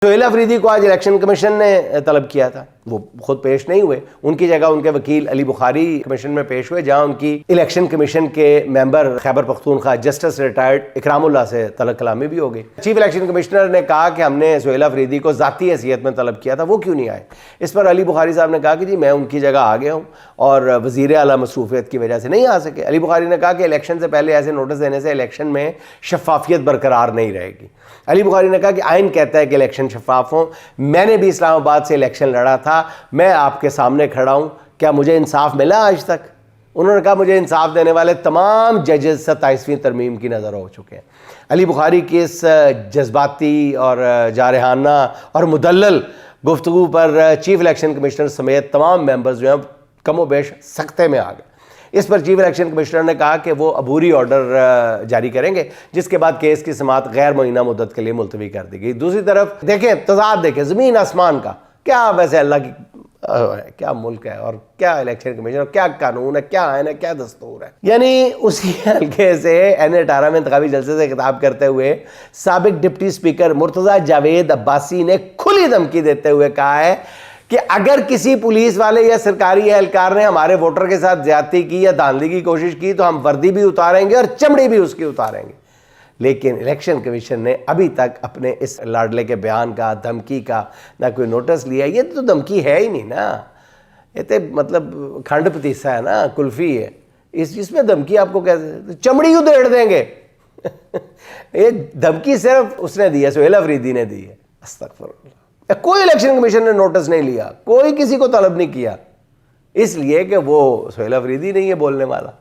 सोहेल अफरीदी को आज election commission ने तलब किया था, वो खुद पेश नहीं हुए। उनकी जगह उनके वकील अली बुखारी कमीशन में पेश हुए, जहां उनकी इलेक्शन कमीशन के member Khyber Pakhtunkhwa justice retired Ikramullah से तलब कलामी भी हो गई। चीफ इलेक्शन कमिश्नर ने कहा कि हमने सोहेल अफरीदी को ज़ाती हैसियत में तलब किया था, वो क्यों नहीं आए। इस पर अली बुखारी साहब ने कहा कि जी मैं उनकी जगह आ गया हूँ और वज़ीर आला मसरूफियत की वजह से नहीं आ सके। अली बुखारी ने कहा कि इलेक्शन से पहले ऐसे नोटिस देने से इलेक्शन में शफाफियत बरकरार नहीं रहेगी। अली बुखारी ने कहा कि आइन कहता है कि इलेक्शन शफाफ हो, मैंने भी इस्लामाबाद से इलेक्शन लड़ा था, मैं आपके सामने खड़ा हूं, क्या मुझे इंसाफ मिला आज तक। उन्होंने कहा मुझे इंसाफ देने वाले तमाम जजेस 27वीं तरमीम की नज़र हो चुके हैं। अली बुखारी की इस जज्बाती और जारहाना और मुदल्लल गुफ्तगू पर चीफ इलेक्शन कमिश्नर समेत तमाम मेंबर्स जो हैं कमोबेश सख्ते में आ गए। इस पर चीफ इलेक्शन कमिश्नर ने कहा कि वो अबूरी ऑर्डर जारी करेंगे, जिसके बाद केस की समाअत गैर मुअय्यना मुद्दत के लिए मुलतवी कर दी गई। दूसरी तरफ देखें तजाद, देखें ज़मीन आसमान का। क्या वैसे अल्लाह की क्या मुल्क है और क्या इलेक्शन कमीशन, क्या कानून है, क्या आइन है, क्या दस्तूर है। यानी उसी हल्के से NA-18 में इंतखाबी जलसे से खिताब करते हुए साबिक डिप्टी स्पीकर मुर्तज़ा जावेद अब्बासी ने खुली धमकी देते हुए कहा है कि अगर किसी पुलिस वाले या सरकारी एहलकार ने हमारे वोटर के साथ ज्यादती की या धांधली की कोशिश की तो हम वर्दी भी उतारेंगे और चमड़ी भी उसकी उतारेंगे। लेकिन इलेक्शन कमीशन ने अभी तक अपने इस लाडले के बयान का, धमकी का ना कोई नोटिस लिया। ये तो धमकी है ही नहीं ना, ये तो मतलब खंड पतीसा है ना, कुल्फी है। इसमें धमकी आपको कैसे, चमड़ी उधेड़ देंगे। ये धमकी सिर्फ उसने दी है, सोहेल अफरीदी ने दी है। अस्तगफुरुल्लाह। कोई इलेक्शन कमीशन ने नोटिस नहीं लिया, कोई किसी को तलब नहीं किया, इसलिए कि वो सोहेल अफरीदी नहीं है बोलने वाला।